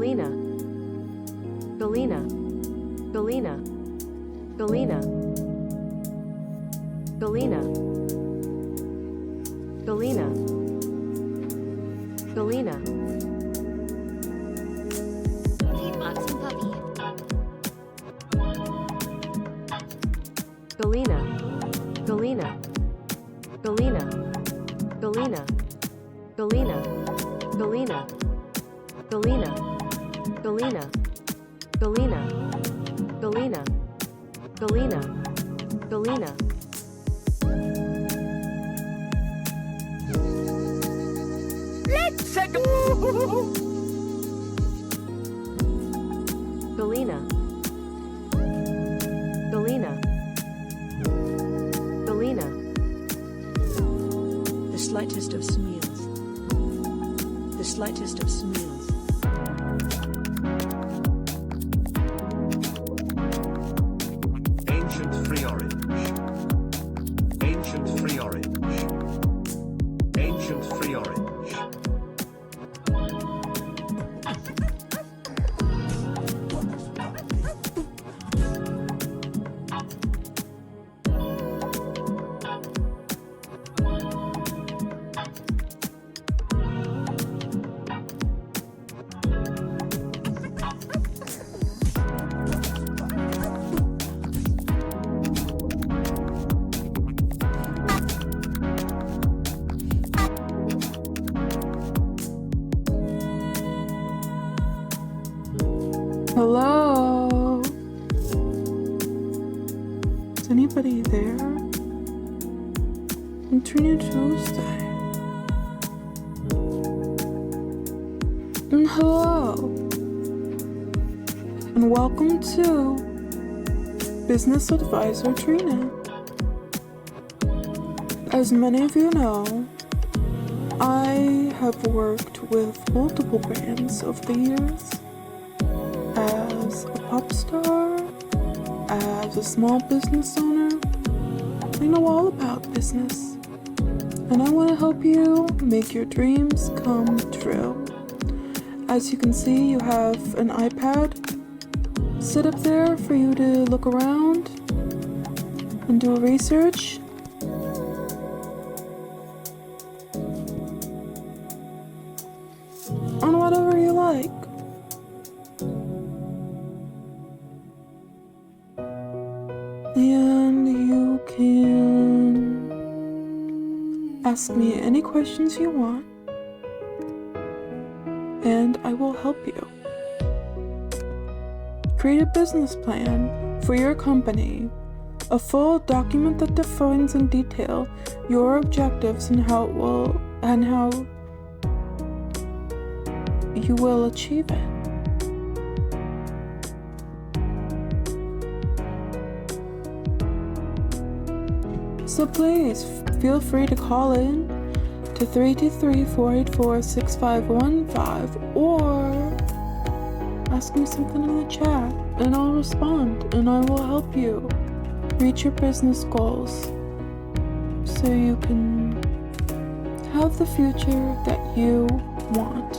Galena, Galena, Galena, Galena, Galena, Galena, Galena. Feed boxing puppy. Galena, Galena, Galena, Galena, Galena, Galena, Galena, Galena, Galena, Galena, Galena, Galena. Let's go! Galena, Galena, Galena. The slightest of smeals. The slightest of smeals. Ancient free orange. Ancient free orange. Ancient free orange. Hello? Is anybody there? On Trina Tuesday. And hello. And welcome to Business Advisor Trina. As many of you know, I have worked with multiple brands over the years. As a pop star, as a small business owner, I know all about business. And I want to help you make your dreams come true. As you can see, you have an iPad set up there for you to look around and do research. On whatever you like. And you can ask me any questions you want, and I will help you. Create a business plan for your company, a full document that defines in detail your objectives and how you will achieve it. So please feel free to call in to 323-484-6515 or ask me something in the chat and I'll respond and I will help you reach your business goals so you can have the future that you want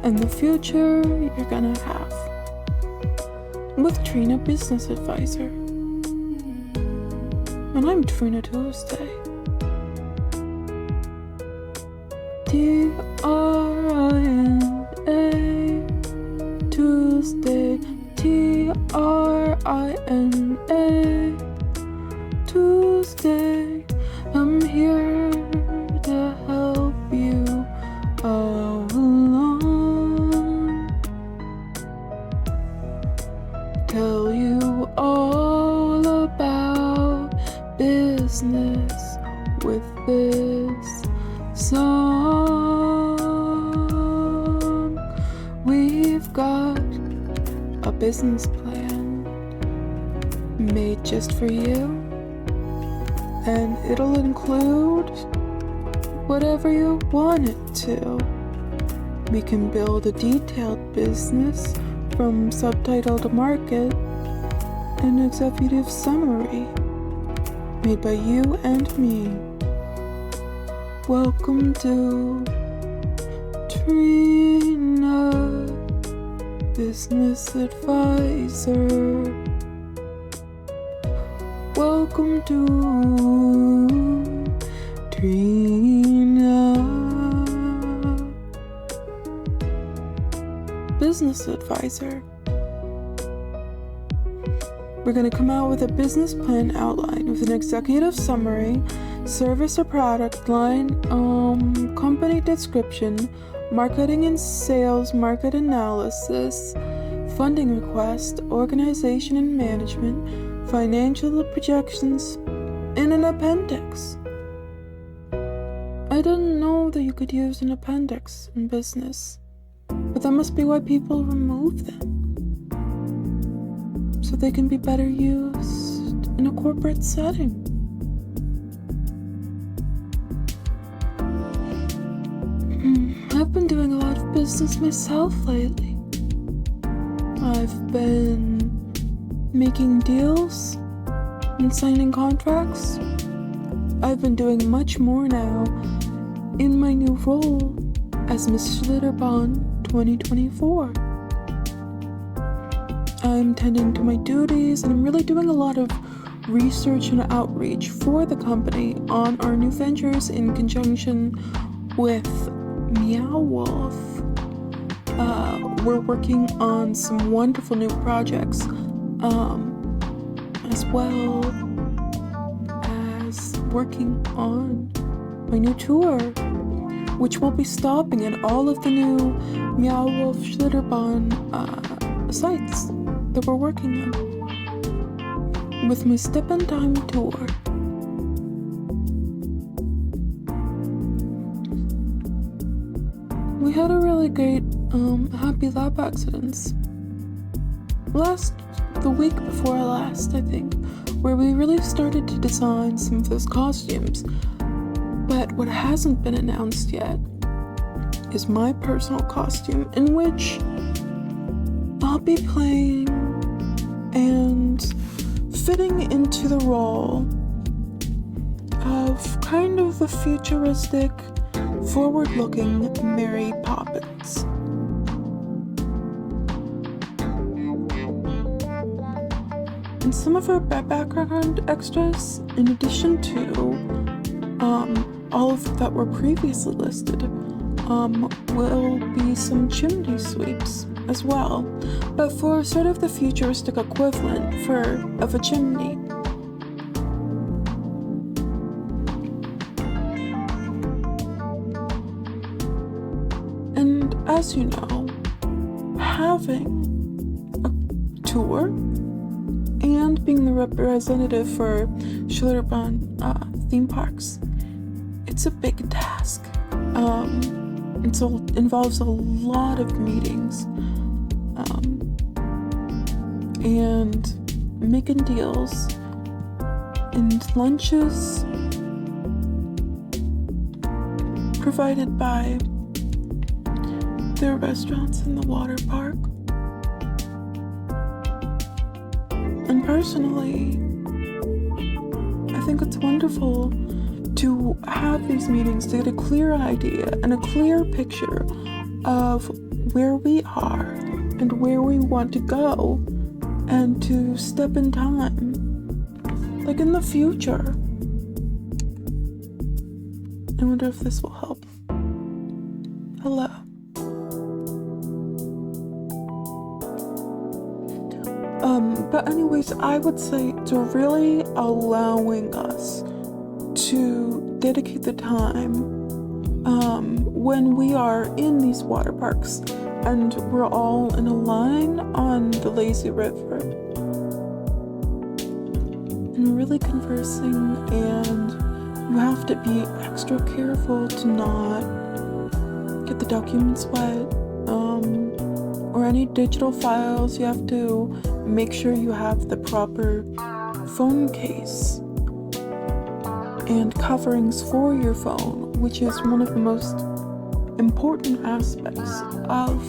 and the future you're gonna have with Trina Business Advisor. And I'm Trina Tuesday. T-R-I-N-A Tuesday. T-R-I-N-A Tuesday. I'm here to help you all along. Tell you all about business with this song. We've got a business plan made just for you, and it'll include whatever you want it to. We can build a detailed business from subtitle to market, an executive summary made by you and me. Welcome to Trina Trina, business advisor. Welcome to Trina, business advisor. We're going to come out with a business plan outline with an executive summary, service or product line, company description, marketing and sales, market analysis, funding request, organization and management, financial projections, and an appendix. I didn't know that you could use an appendix in business, but that must be why people remove them, so they can be better used in a corporate setting. I've been doing a lot of business myself lately. I've been making deals and signing contracts. I've been doing much more now in my new role as Miss Schlitterbahn 2024. I'm tending to my duties, and I'm really doing a lot of research and outreach for the company on our new ventures in conjunction with Meow Wolf. We're working on some wonderful new projects, as well as working on my new tour, which will be stopping at all of the new Meow Wolf Schlitterbahn sites that we're working on with my Step in Time tour. We had a really great happy lab accidents the week before last, I think, where we really started to design some of those costumes. But what hasn't been announced yet is my personal costume, in which I'll be playing and fitting into the role of kind of a futuristic, forward-looking Mary Poppins. And some of our background extras, in addition to all of that were previously listed, will be some chimney sweeps as well, but for sort of the futuristic equivalent of a chimney. And as you know, having a tour and being the representative for Schlitterbahn theme parks, it's a big task. It involves a lot of meetings and making deals and lunches provided by their restaurants in the water park. And personally, I think it's wonderful to have these meetings to get a clear idea and a clear picture of where we are and where we want to go, and to step in time, like in the future. I wonder if this will help. Hello. But anyways, I would say it's really allowing us to dedicate the time when we are in these water parks and we're all in a line on the lazy river and we're really conversing, and you have to be extra careful to not get the documents wet, or any digital files. You have to make sure you have the proper phone case and coverings for your phone, which is one of the most important aspects of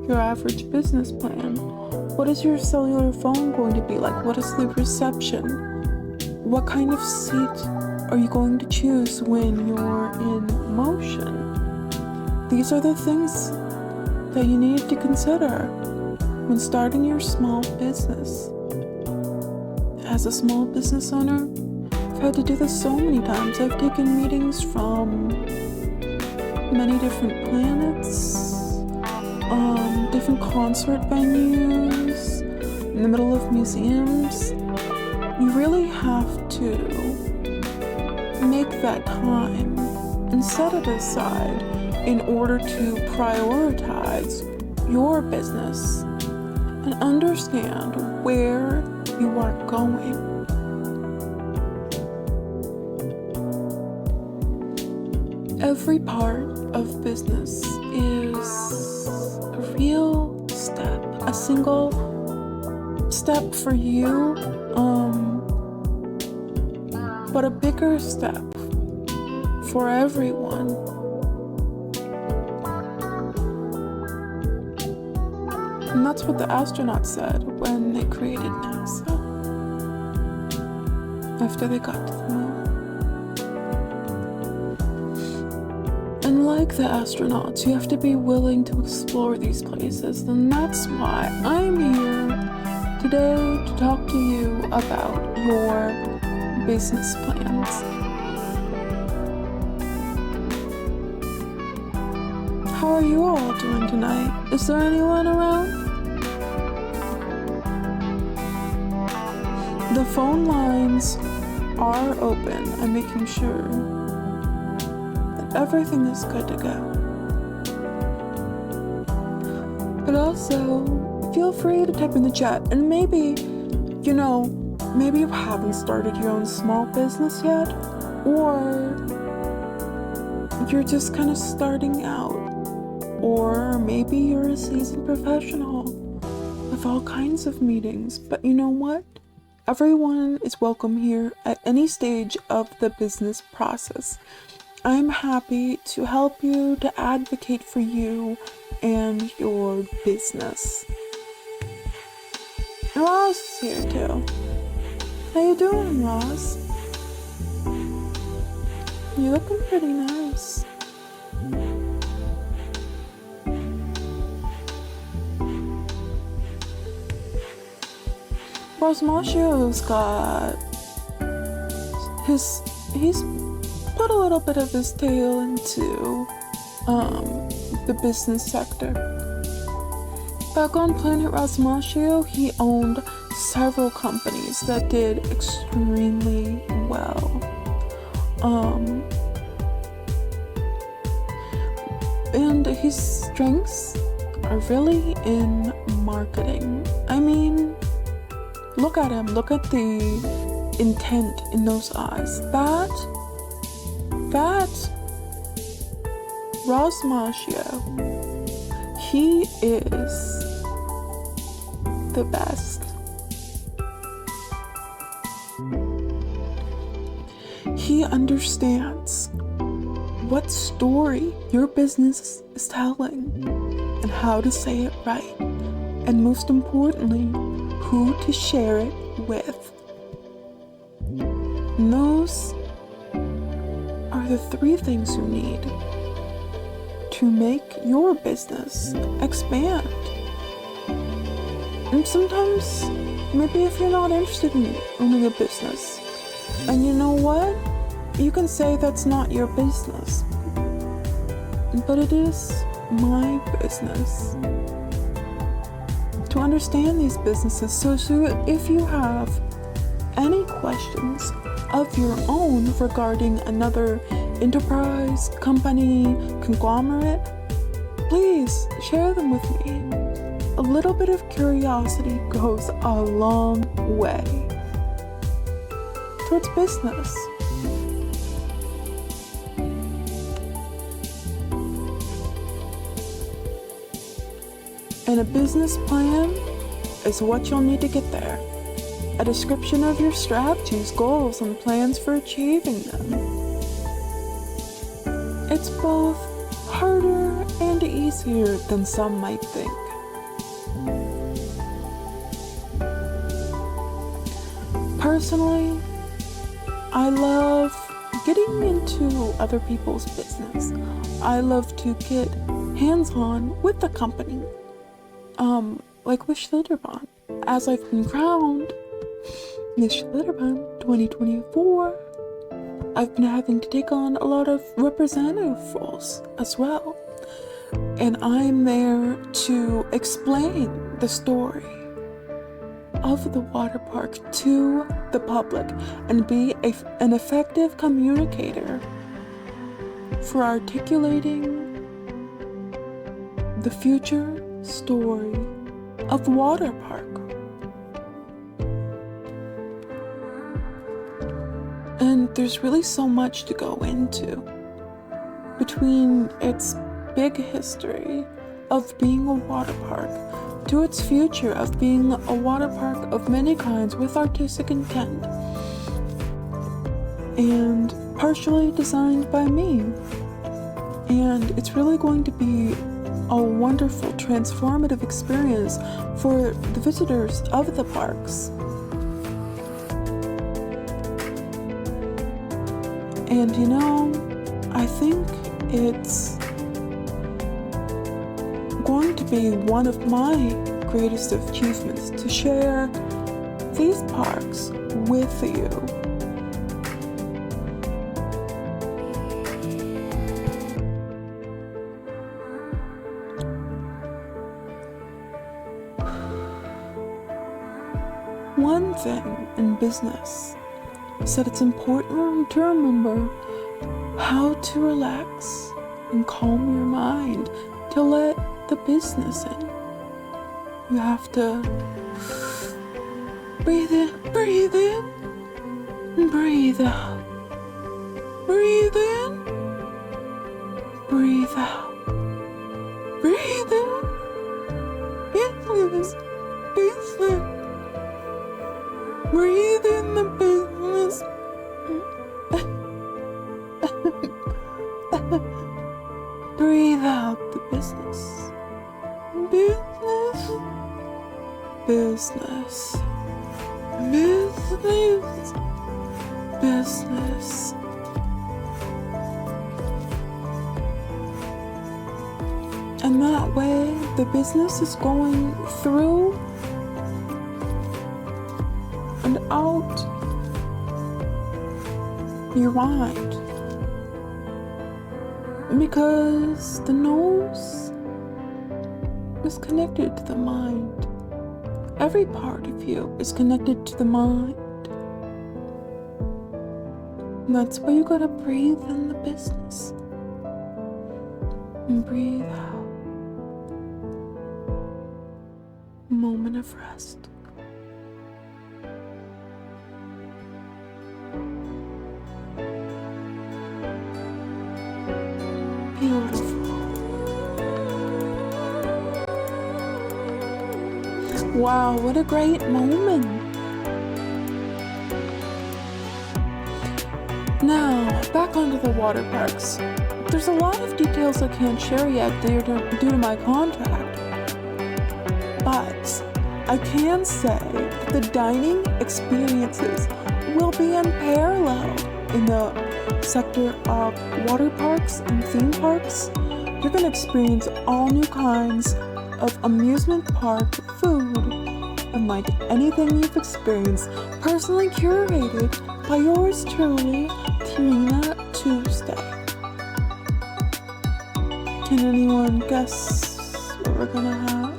your average business plan. What is your cellular phone going to be like? What is the reception? What kind of seat are you going to choose when you're in motion? These are the things that you need to consider when starting your small business. As a small business owner, I've had to do this so many times. I've taken meetings from many different planets, different concert venues, in the middle of museums. You really have to make that time and set it aside in order to prioritize your business and understand where you are going. Every part of business is a real step, a single step for you, but a bigger step for everyone. And that's what the astronauts said when they created NASA, after they got to the moon. And like the astronauts, you have to be willing to explore these places, and that's why I'm here today to talk to you about your business plans. How are you all doing tonight? Is there anyone around? The phone lines are open. I'm making sure that everything is good to go. But also, feel free to type in the chat, and maybe you haven't started your own small business yet, or you're just kind of starting out, or maybe you're a seasoned professional with all kinds of meetings. But you know what? Everyone is welcome here at any stage of the business process. I'm happy to help you, to advocate for you and your business. Ross is here too. How you doing, Ross? You're looking pretty nice. Rosmacio's got he's put a little bit of his tail into the business sector. Back on Planet Rosmacio, he owned several companies that did extremely well. And his strengths are really in marketing. I mean, look at him. Look at the intent in those eyes. That Rosmacio, he is the best. He understands what story your business is telling and how to say it right, and most importantly, who to share it with. And those are the three things you need to make your business expand. And sometimes, maybe if you're not interested in owning a business, and you know what? You can say that's not your business, but it is my business. To understand these businesses, so if you have any questions of your own regarding another enterprise, company, conglomerate, please share them with me. A little bit of curiosity goes a long way towards business. And a business plan is what you'll need to get there. A description of your strategies, goals, and plans for achieving them. It's both harder and easier than some might think. Personally, I love getting into other people's business. I love to get hands-on with the company. Like with Schlitterbahn. As I've been crowned Miss Schlitterbahn 2024, I've been having to take on a lot of representative roles as well. And I'm there to explain the story of the water park to the public and be an effective communicator for articulating the future story of the water park. And there's really so much to go into between its big history of being a water park to its future of being a water park of many kinds with artistic intent and partially designed by me. And it's really going to be a wonderful, transformative experience for the visitors of the parks. And you know, I think it's going to be one of my greatest achievements to share these parks with you. One thing in business is that it's important to remember how to relax and calm your mind to let the business in. You have to breathe in, and breathe out. Breathe in, breathe out. Breathe in. Business. Breathe in the business. Breathe out the business. Business. And that way, the business is going through and out your mind. Because the nose is connected to the mind. Every part of you is connected to the mind. And that's why you gotta breathe in the business and breathe out. Moment of rest. Beautiful. Wow, what a great moment. Now, back onto the water parks. There's a lot of details I can't share yet due to my contract. But I can say that the dining experiences will be unparalleled in the sector of water parks and theme parks. You're going to experience all new kinds of amusement park food, unlike anything you've experienced, personally curated by yours truly, Trina Tuesday. Can anyone guess what we're gonna have?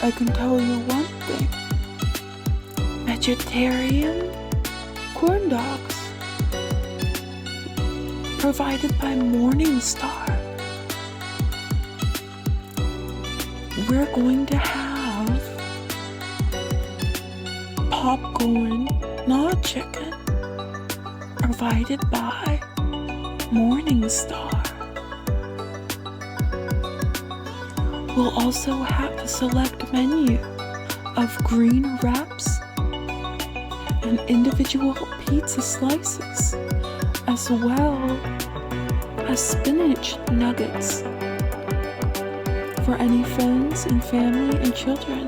I can tell you one thing. Vegetarian corn dogs provided by Morningstar. We're going to have popcorn, not chicken, provided by Morningstar. We'll also have a select menu of green wraps and individual pizza slices, as well as spinach nuggets for any friends and family and children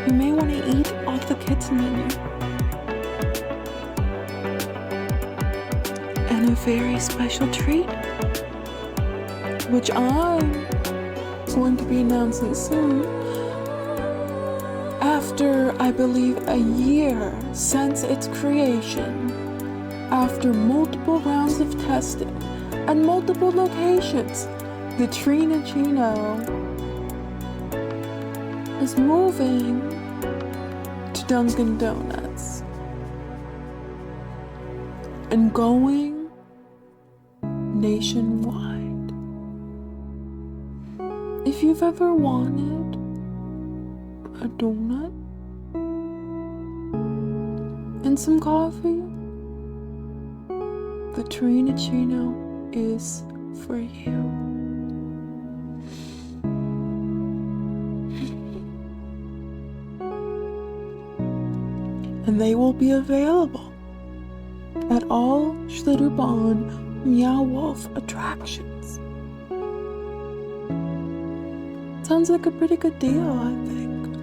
who may want to eat off the kids menu. And and a very special treat, which I'm going to be announcing soon. After, I believe, a year since its creation, after multiple rounds of testing and multiple locations, the Trina is moving to Dunkin' Donuts and going nationwide. If you've ever wanted a donut and some coffee, the Trina is for you. And they will be available at all Schlitterbahn Meow Wolf attractions. Sounds like a pretty good deal, I think.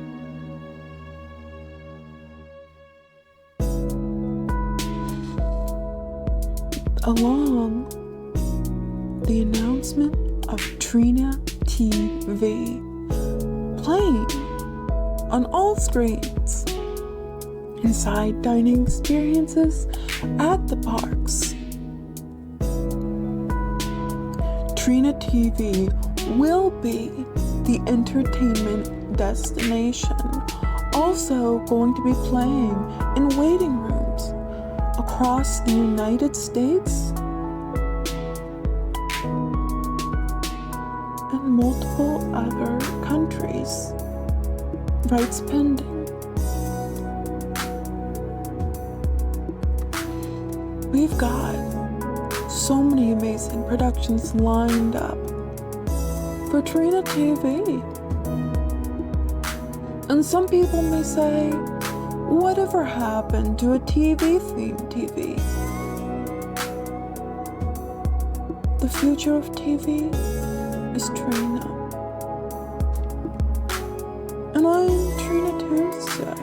Along the announcement of Trina TV playing on all screens, inside dining experiences at the parks. Trina TV will be the entertainment destination, also going to be playing in waiting rooms across the United States and multiple other countries. Rights pending. We've got so many amazing productions lined up for Trina TV. And some people may say, whatever happened to a TV-themed TV? The future of TV is Trina. And I'm Trina Tuesday.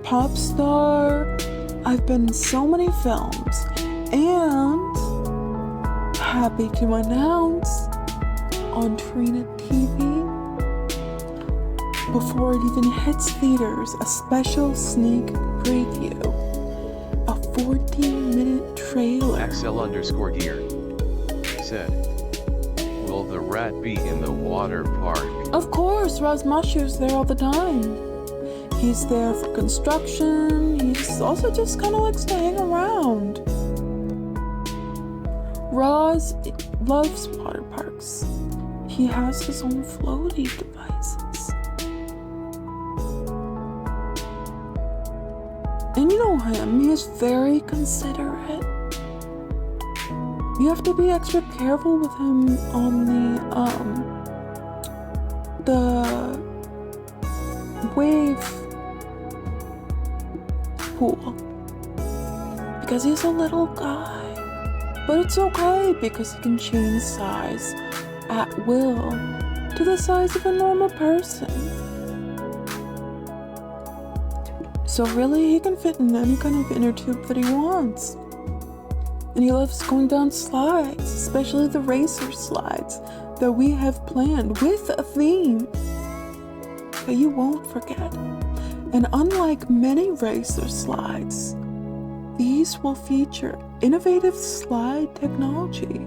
Pop star, I've been in so many films, and happy to announce on Trina TV, before it even hits theaters, a special sneak preview, a 14-minute trailer. XL_gear said, will the rat be in the water park? Of course, Razmashu's there all the time. He's there for construction. He's also just kind of likes to hang around. Roz loves water parks. He has his own floaty devices. And you know him, he is very considerate. You have to be extra careful with him on the wave pool, because he's a little guy, but it's okay because he can change size at will to the size of a normal person. So really, he can fit in any kind of inner tube that he wants. And he loves going down slides, especially the racer slides that we have planned with a theme that you won't forget. And unlike many racer slides, these will feature innovative slide technology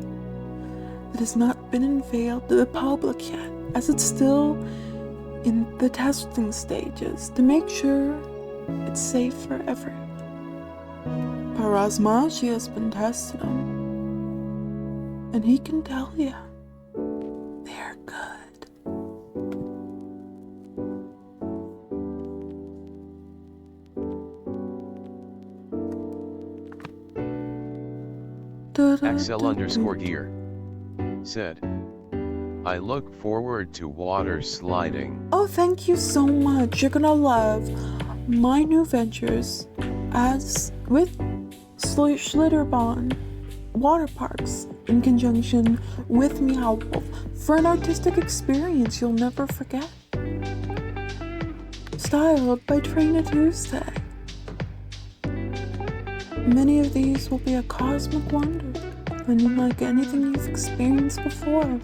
that has not been unveiled to the public yet, as it's still in the testing stages to make sure it's safe for everyone. But Razmashi has been testing them, and he can tell you they're good. XL_gear said, I look forward to water sliding. Oh, thank you so much. You're gonna love my new ventures as with Schlitterbahn water parks in conjunction with Meow Wolf for an artistic experience you'll never forget. styled by Trina Tuesday. Many of these will be a cosmic wonder, unlike anything you've experienced before.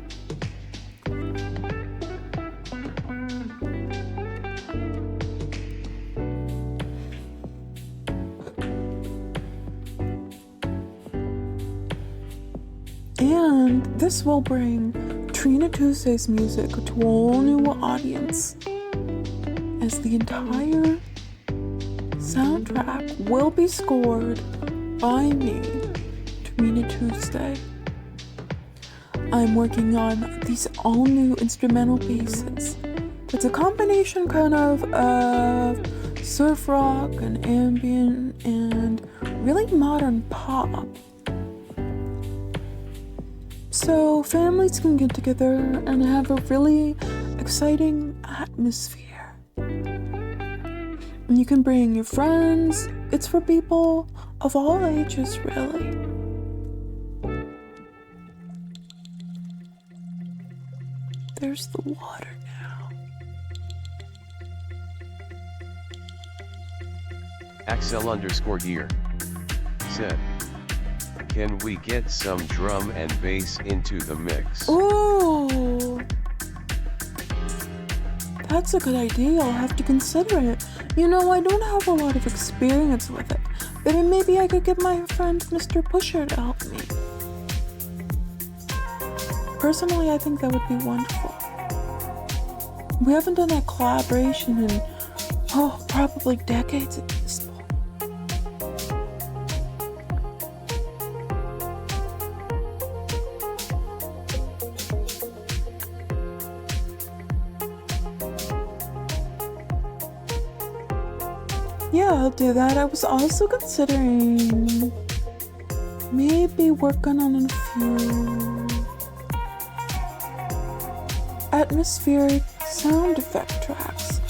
And this will bring Trina Tuesday's music to a whole new audience, as the entire soundtrack will be scored by me, Trina Tuesday. I'm working on these all new instrumental pieces. It's a combination kind of surf rock and ambient and really modern pop. So families can get together and have a really exciting atmosphere. And you can bring your friends. It's for people of all ages, really. There's the water now. Axel_gear said, "Can we get some drum and bass into the mix?" Ooh, that's a good idea. I'll have to consider it. You know, I don't have a lot of experience with it, but maybe I could get my friend Mr. Pusher to help me. Personally, I think that would be wonderful. We haven't done that collaboration in, probably decades at this point. Yeah, I'll do that. I was also considering maybe working on a few atmospheric sound effect tracks,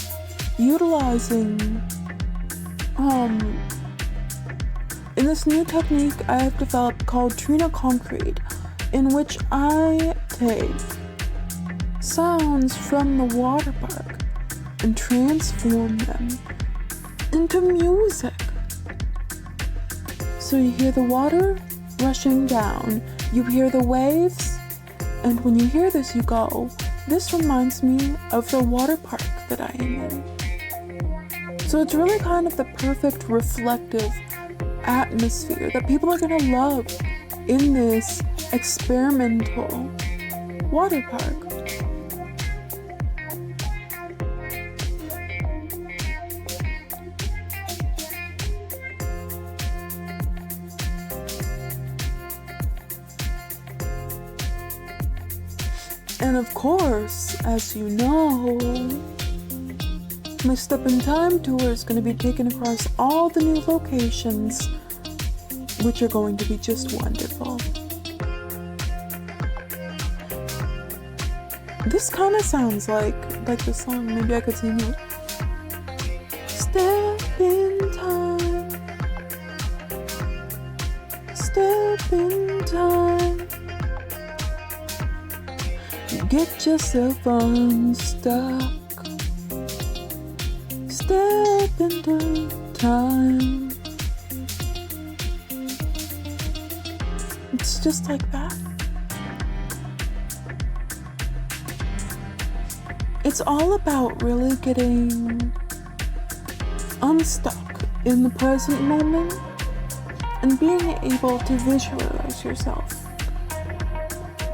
utilizing in this new technique I have developed called Trina Concrete, in which I take sounds from the water park and transform them into music. So you hear the water rushing down, you hear the waves, and when you hear this you go, this reminds me of the water park that I am in. So it's really kind of the perfect reflective atmosphere that people are gonna love in this experimental water park. And of course, as you know, my Step in Time tour is going to be taken across all the new locations, which are going to be just wonderful. This kind of sounds like the song. Maybe I could sing it. Step in time. Step in time. Get yourself unstuck. Step into time. It's just like that. It's all about really getting unstuck in the present moment and being able to visualize yourself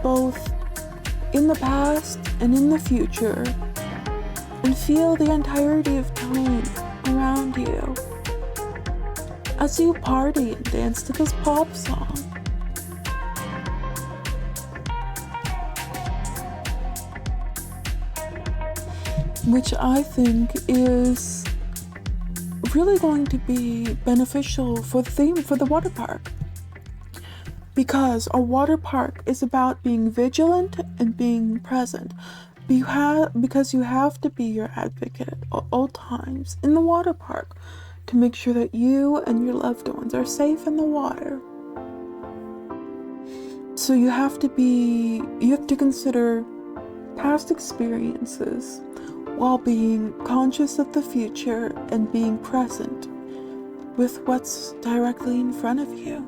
both in the past and in the future, and feel the entirety of time around you as you party and dance to this pop song. Which I think is really going to be beneficial for the theme for the water park. Because a water park is about being vigilant and being present. Because you have to be your advocate at all times in the water park to make sure that you and your loved ones are safe in the water. So you have to consider past experiences, while being conscious of the future and being present with what's directly in front of you.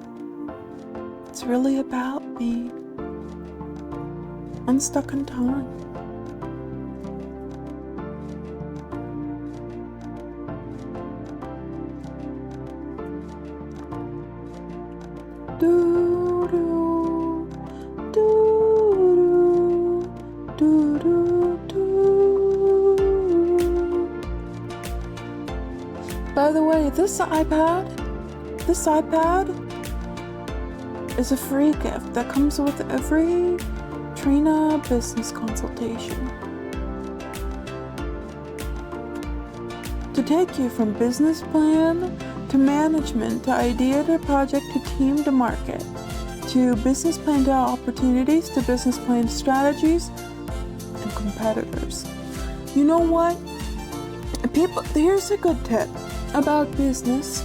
It's really about being unstuck in time. Do do do do do do. By the way, this iPad is a free gift that comes with every Trina business consultation. To take you from business plan to management to idea to project to team to market to business plan to opportunities to business plan strategies and competitors. You know what? Here's a good tip about business.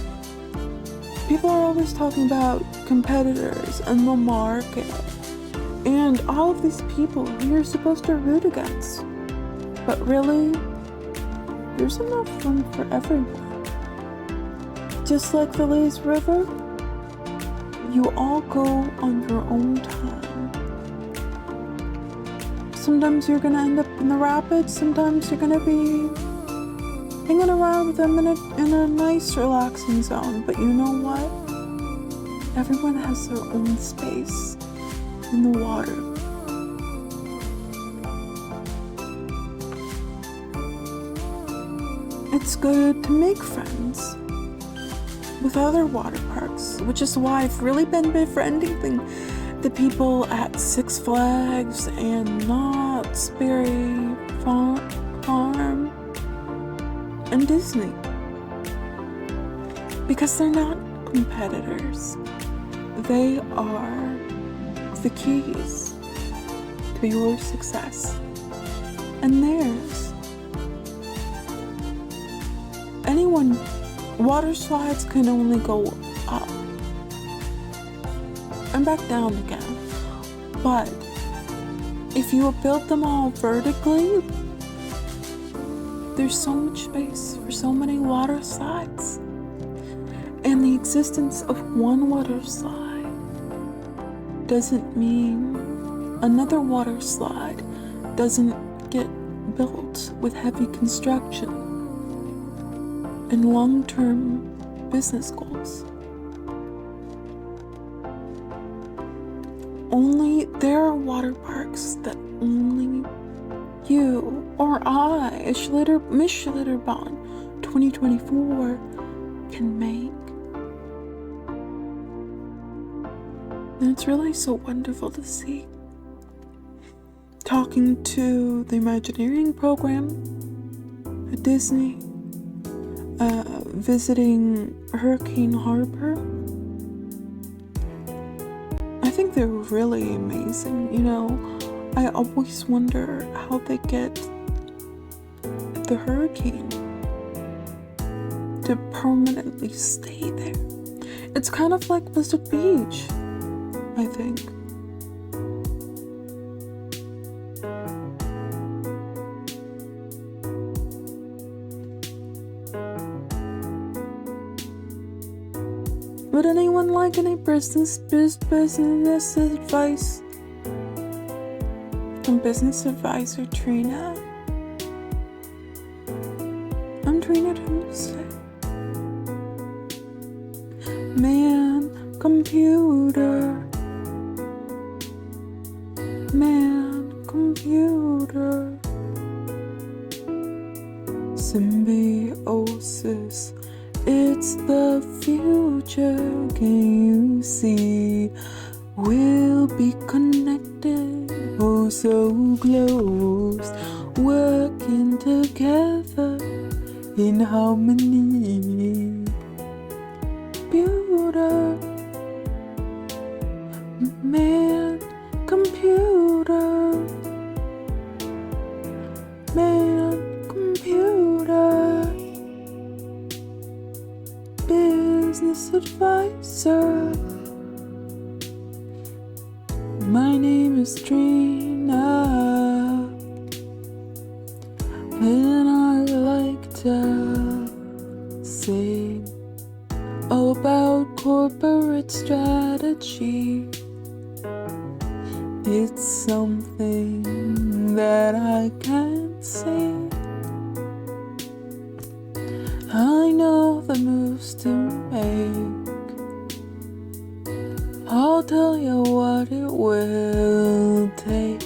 People are always talking about competitors and the market and all of these people who you're supposed to root against. But really, there's enough room for everyone. Just like the Lays River, you all go on your own time. Sometimes you're gonna end up in the rapids, sometimes you're gonna be hanging around with them in a nice, relaxing zone. But you know what? Everyone has their own space in the water. It's good to make friends with other water parks, which is why I've really been befriending the people at Six Flags and Knott's Berry Farm and Disney, because they're not competitors. They are the keys to your success and theirs. Water slides can only go up and back down again, but if you build them all vertically, there's so much space for so many water slides. And the existence of one water slide doesn't mean another water slide doesn't get built with heavy construction and long-term business goals. There are water parks that only you or I, Miss Schlitterbahn 2024, can make. And it's really so wonderful to see. Talking to the Imagineering program at Disney, visiting Hurricane Harbor. I think they're really amazing. You know, I always wonder how they get the hurricane to permanently stay there. It's kind of like Blizzard Beach, I think. Would anyone like any business advice from business advisor Trina? I'm Trina Tuesday. Man, computer. Symbiosis. It's the future, can you see? We'll be connected, oh so close, working together in harmony. Computer, man, computer, man, computer. Business advisor. My name is Trina, and something that I can't see. I know the moves to make. I'll tell you what it will take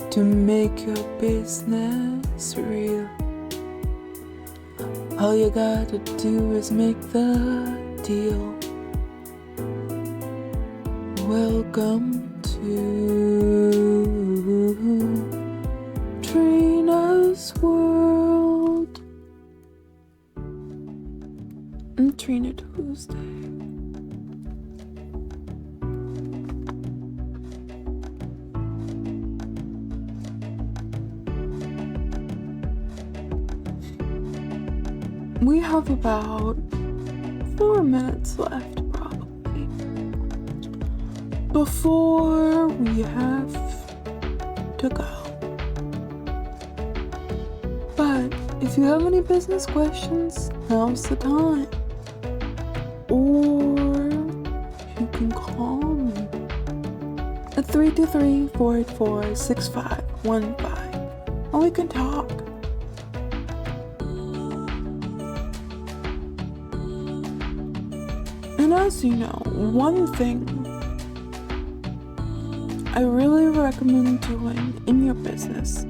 to make your business real. All you gotta do is make the deal. Welcome to Trina's world. And Trina Tuesday. We have about 4 minutes left, probably, before we have to go. But if you have any business questions, now's the time. Or you can call me at 323-484-6515 and we can talk. And as you know, one thing I really recommend doing in your business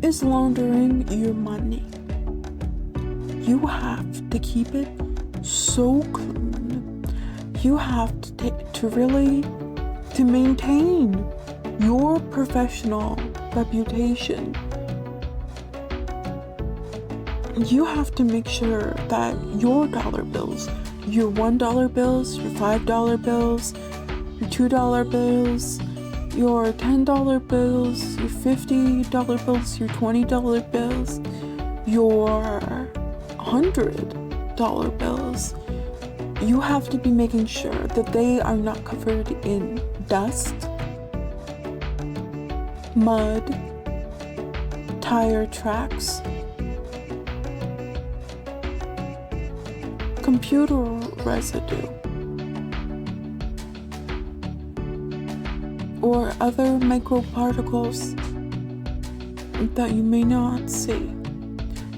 is laundering your money. You have to keep it so clean. You have to maintain your professional reputation. You have to make sure that your dollar bills, your $1 bills, your $5 bills, your $2 bills, your $10 bills, your $50 bills, your $20 bills, your $100 bills, you have to be making sure that they are not covered in dust, mud, tire tracks, computer residue, or other microparticles that you may not see,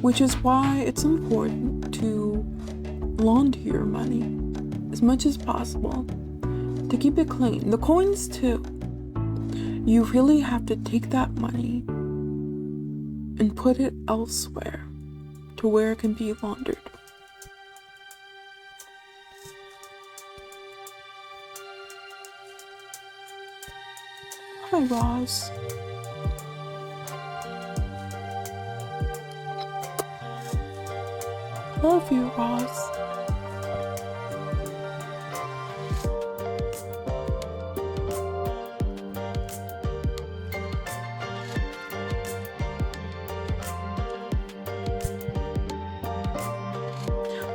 which is why it's important to launder your money as much as possible to keep it clean. The coins too. You really have to take that money and put it elsewhere to where it can be laundered. Hi, Roz. Love you, Roz.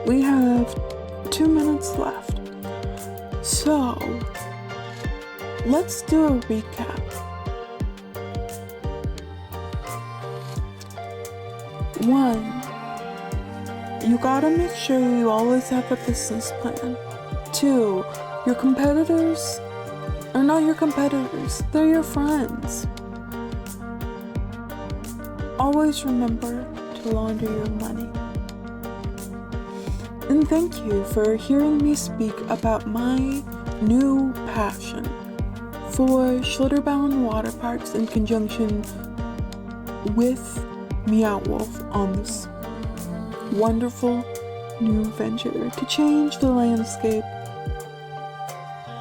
We have 2 minutes left. So, let's do a recap. 1, you gotta make sure you always have a business plan. 2, your competitors are not your competitors, they're your friends. Always remember to launder your money. And thank you for hearing me speak about my new passion for Schlitterbound water parks in conjunction with Meow Wolf on this wonderful new venture to change the landscape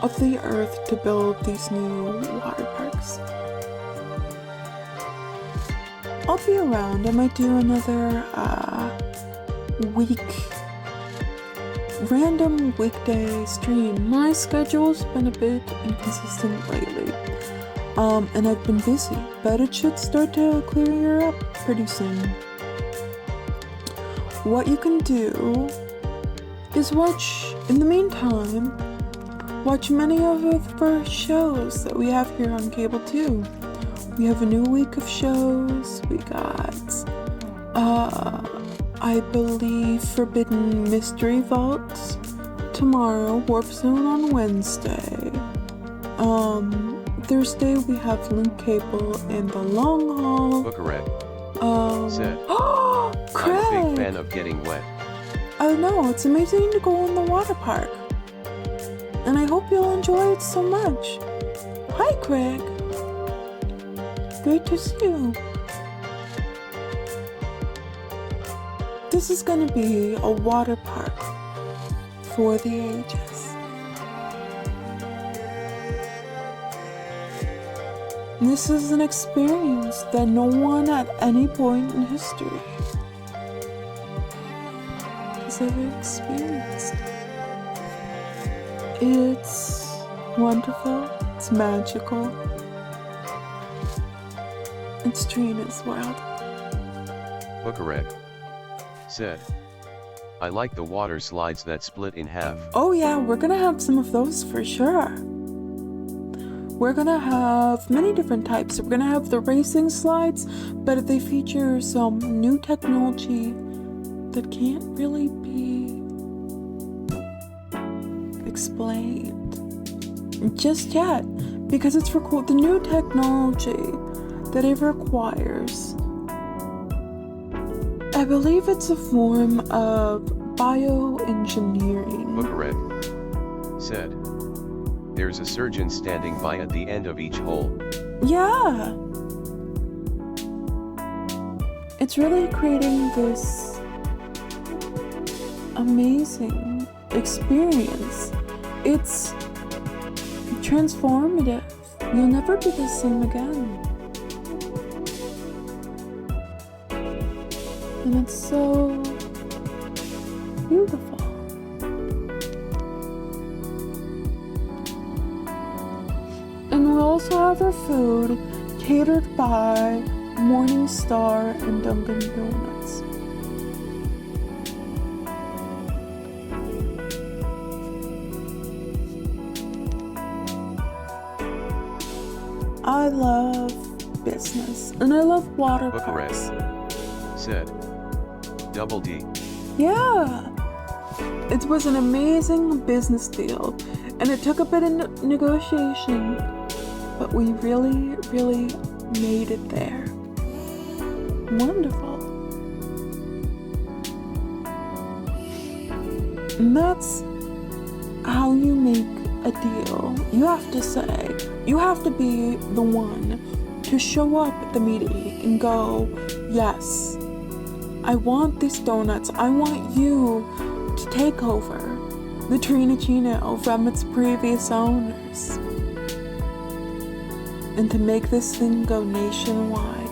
of the earth to build these new water parks. I'll be around. I might do another random weekday stream. My schedule's been a bit inconsistent lately, and I've been busy, but it should start to clear up pretty soon. What you can do is in the meantime, watch many of the first shows that we have here on cable too. We have a new week of shows. We got I believe Forbidden Mystery Vaults tomorrow, Warp Zone on Wednesday. Thursday we have link cable in the long haul. Bucharest. Said. Oh, Craig! I'm a big fan of getting wet. I know, it's amazing to go in the water park. And I hope you'll enjoy it so much. Hi, Craig. Great to see you. This is going to be a water park for the ages. This is an experience that no one at any point in history has ever experienced. It's wonderful, it's magical. It's Trina's world. Bucharest. Said. I like the water slides that split in half. Oh yeah, we're gonna have some of those for sure. We're gonna have many different types. We're gonna have the racing slides, but they feature some new technology that can't really be explained just yet, because it's the new technology that it requires. I believe it's a form of bioengineering. Bucharest. Said. There's a surgeon standing by at the end of each hole. Yeah. It's really creating this amazing experience. It's transformative. You'll never be the same again. And it's so beautiful. And we also have our food catered by Morningstar and Dunkin' Donuts. I love business and I love water parks. Bucharest. Said. Double D. Yeah. It was an amazing business deal and it took a bit of negotiation, but we really, really made it there. Wonderful. And that's how you make a deal. You have to say, you have to be the one to show up at the meeting and go, yes, I want these donuts. I want you to take over the Trina Chino from its previous owners and to make this thing go nationwide.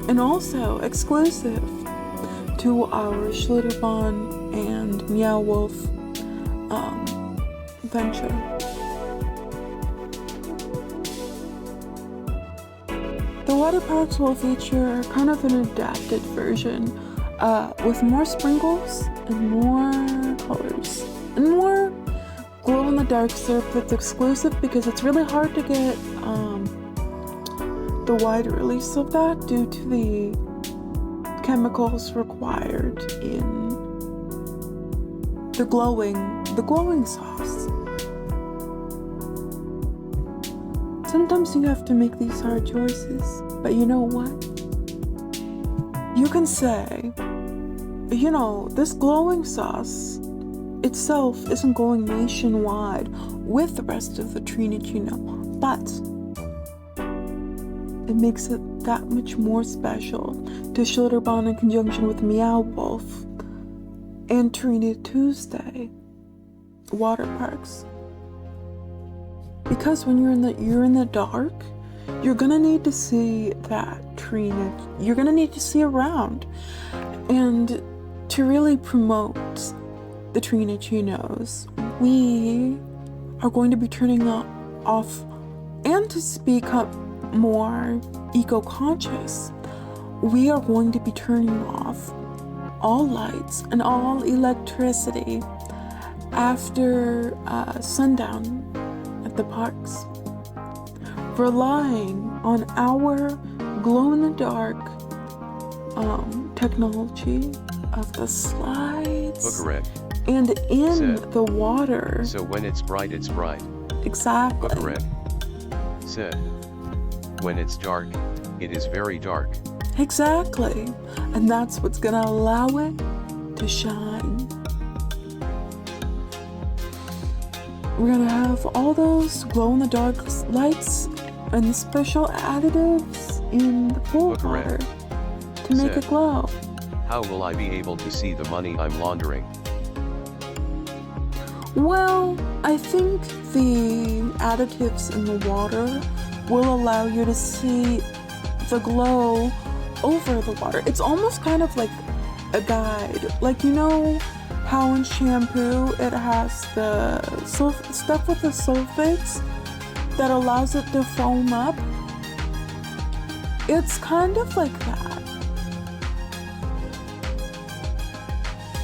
And also exclusive to our Schlitterbahn and Meow Wolf venture. The water parks will feature kind of an adapted version with more sprinkles and more colors and more glow-in-the-dark syrup that's exclusive because it's really hard to get the wide release of that due to the chemicals required in the glowing sauce. Sometimes you have to make these hard choices, but you know what? You can say, you know, this glowing sauce itself isn't going nationwide with the rest of the Trina Chino, but it makes it that much more special to Schlitterbahn in conjunction with Meow Wolf and Trina Tuesday water parks. Because when you're in the dark, you're gonna need to see that Trina. You're gonna need to see around, and to really promote the Trina Chinos, we are going to be turning off, and to speak up more eco-conscious, we are going to be turning off all lights and all electricity after sundown at the parks, relying on our glow-in-the-dark technology of the slides Bucharest. and in Said. the water. So when it's bright, it's bright. Exactly. Buckaroo said, when it's dark, it is very dark. Exactly. And that's what's gonna allow it to shine. We're gonna have all those glow-in-the-dark lights and the special additives in the pool Buckaroo water to make said, it glow. how will I be able to see the money I'm laundering? Well, I think the additives in the water will allow you to see the glow over the water. It's almost kind of like a guide. Like, you know how in shampoo it has the stuff with the sulfates that allows it to foam up? It's kind of like that.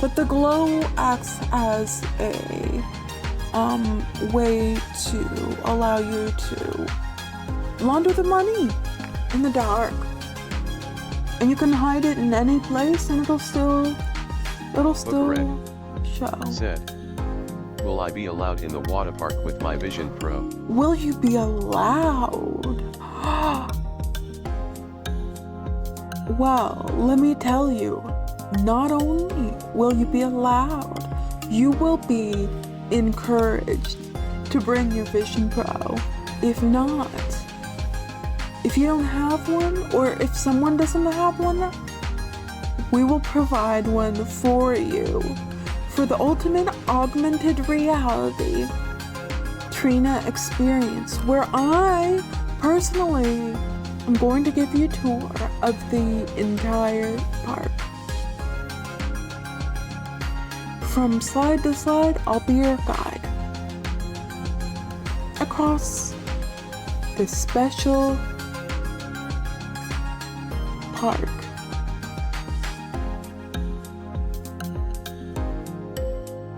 But the glow acts as a way to allow you to launder the money in the dark. And you can hide it in any place and it'll still Buckaroo show. said, will I be allowed in the water park with my Vision Pro? Will you be allowed? Well, let me tell you, not only will you be allowed, you will be encouraged to bring your Vision Pro. If not, if you don't have one, or if someone doesn't have one, we will provide one for you for the ultimate augmented reality Trina experience, where I personally am going to give you a tour of the entire park. From slide to slide, I'll be your guide across this special park.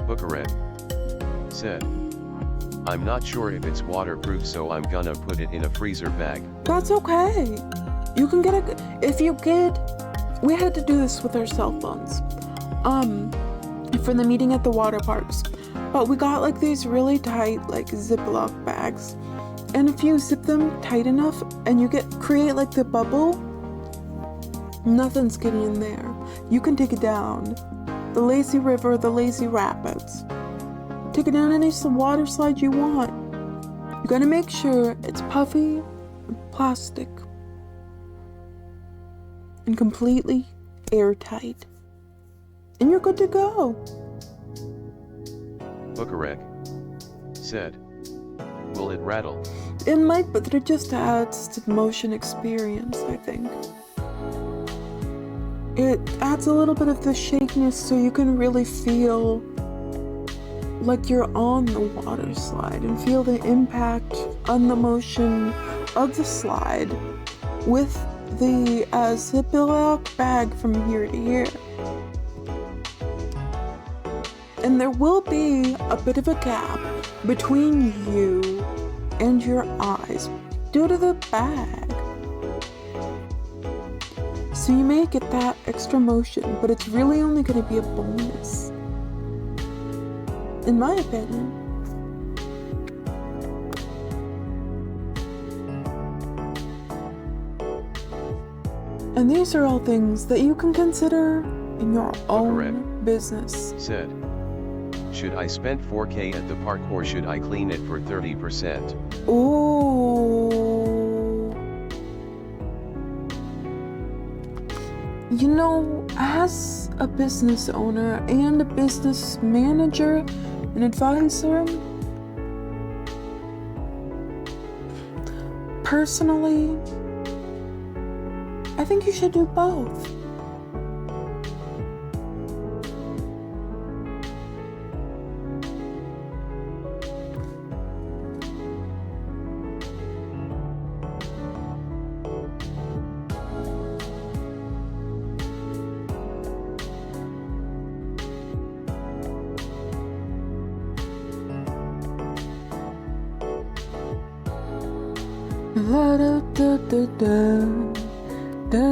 Buckaroo said, I'm not sure if it's waterproof, so I'm gonna put it in a freezer bag. That's okay. You can get we had to do this with our cell phones. For the meeting at the water parks. But we got like these really tight like Ziploc bags. And if you zip them tight enough and you create like the bubble, nothing's getting in there. You can take it down the lazy river, the lazy rapids. Take it down any water slide you want. You gotta make sure it's puffy and plastic and completely airtight. And you're good to go. Buckaroo said, will it rattle? It might, but it just adds to the motion experience, I think. It adds a little bit of the shakiness so you can really feel like you're on the water slide and feel the impact on the motion of the slide with the Ziploc bag from here to here. And there will be a bit of a gap between you and your eyes due to the bag. So you may get that extra motion, but it's really only going to be a bonus, in my opinion. And these are all things that you can consider in your own business. Said, should I spend $4K at the park or should I clean it for 30%? Ooh. You know, as a business owner and a business manager, an advisor, personally, I think you should do both. La da da da da da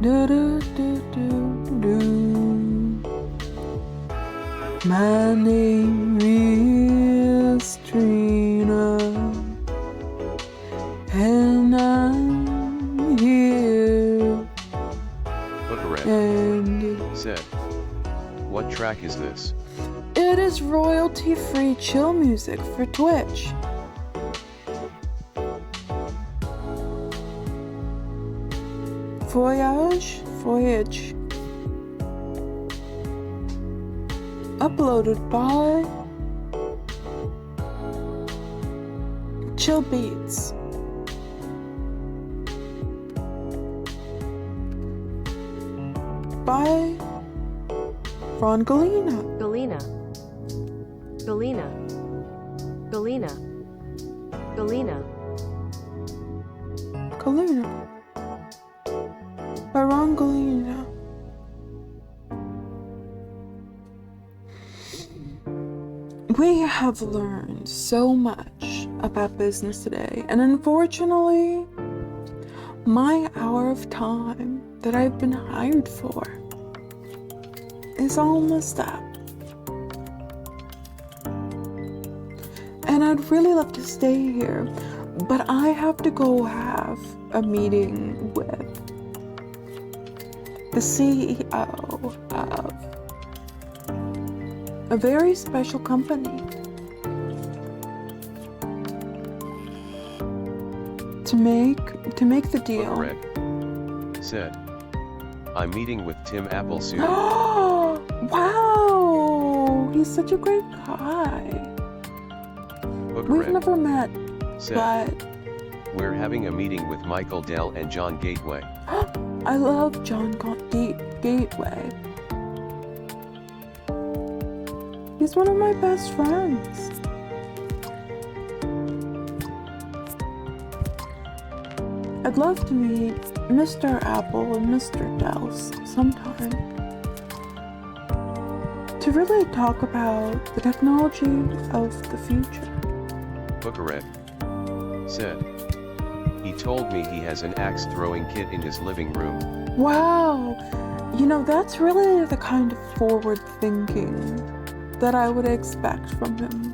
da da da da. My name is track is this? It is royalty-free chill music for Twitch. Voyage. Uploaded by Chill Beats. By Ron Galena. Galena. Galena. Galena. Galena. Galena. By Ron Galena. We have learned so much about business today, and unfortunately, my hour of time that I've been hired for is almost up. And I'd really love to stay here, but I have to go have a meeting with the CEO of a very special company to make the deal. Bookeret said, I'm meeting with Tim Apple soon. Wow, he's such a great guy. We've Bookeret never met, said, but we're having a meeting with Michael Dell and John Gateway. I love John Gateway. He's one of my best friends. I'd love to meet Mr. Apple and Mr. Dell sometime to really talk about the technology of the future. Bookeret said, he told me he has an axe throwing kit in his living room. Wow, you know, that's really the kind of forward thinking that I would expect from him.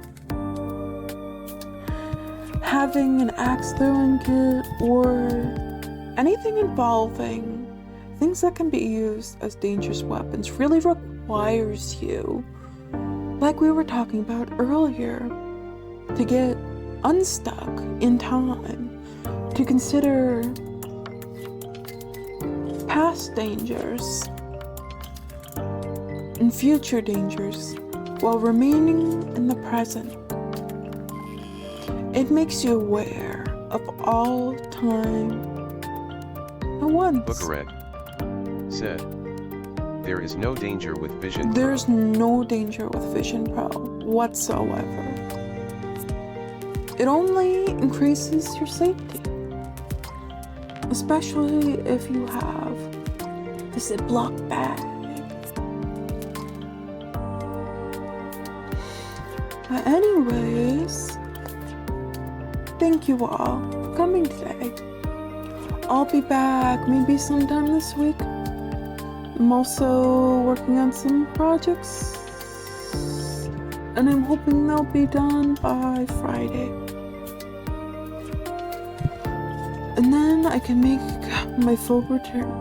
Having an axe throwing kit or anything involving things that can be used as dangerous weapons really requires you, like we were talking about earlier, to get unstuck in time, to consider past dangers and future dangers while remaining in the present. It makes you aware of all time at once. Bookeret said, there is no danger with Vision Pro. There's no danger with Vision Pro whatsoever. It only increases your safety, especially if you have the Ziploc bag. But anyways, thank you all for coming today. I'll be back maybe sometime this week. I'm also working on some projects, and I'm hoping they'll be done by Friday. And then I can make my full return.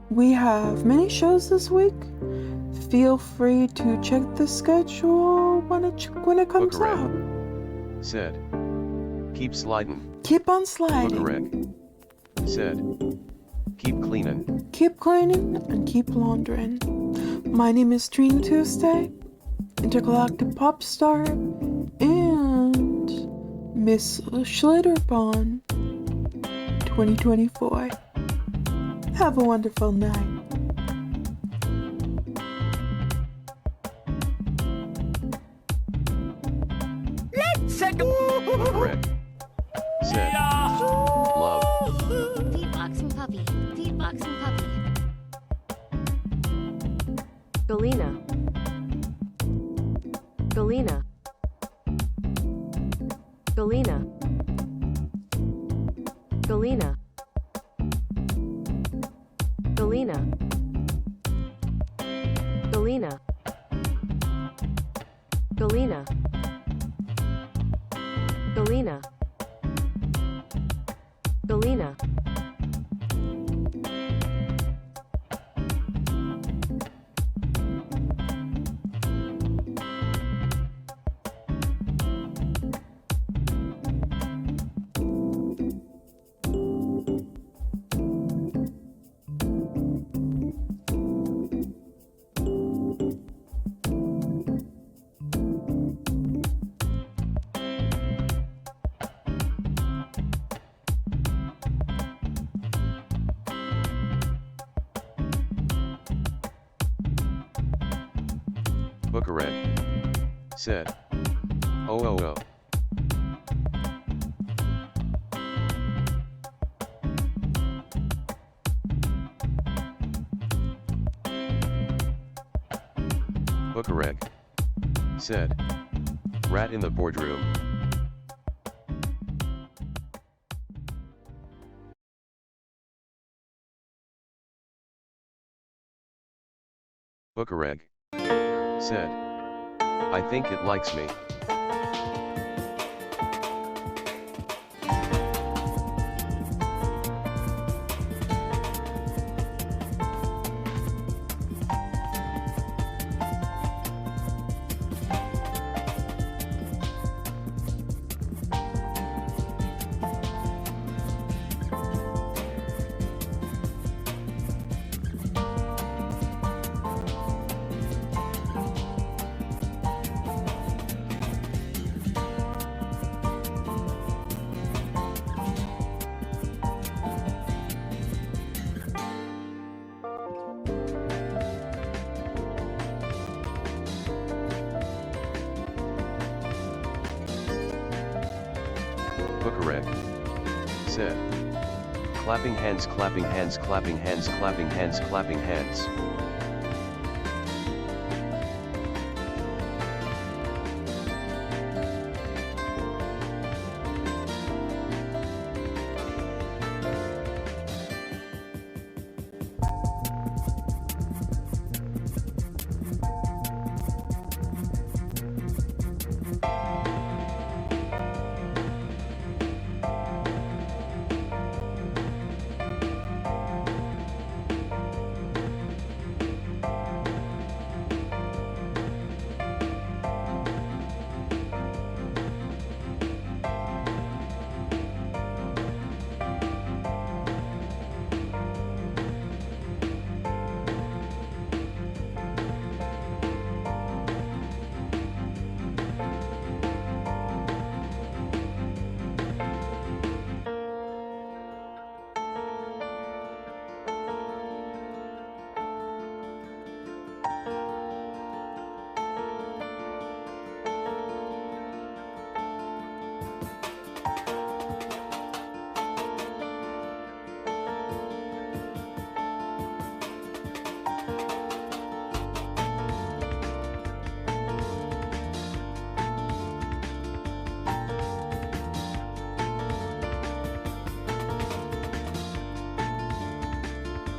We have many shows this week. Feel free to check the schedule when it comes Bookeret out. said, keep sliding. Keep on sliding. Bookeret said, keep cleaning. Keep cleaning and keep laundering. My name is Trina Tuesday, intergalactic pop star, and Miss Schlitterbahn 2024. Have a wonderful night. Bookeret said, love. Feed boxing puppy. Feed boxing puppy. Galena. Galena. Galena. Galena. Galena. Galena. Galena. Galena. Galena. Bukareg. Said. Oh oh oh. Bukareg. Said. Rat in the boardroom. Bukareg. Said. I think it likes me. Bukareg. Said. Clapping hands, clapping hands, clapping hands, clapping hands, clapping hands.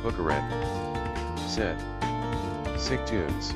Bukareg. Said. Sick tunes.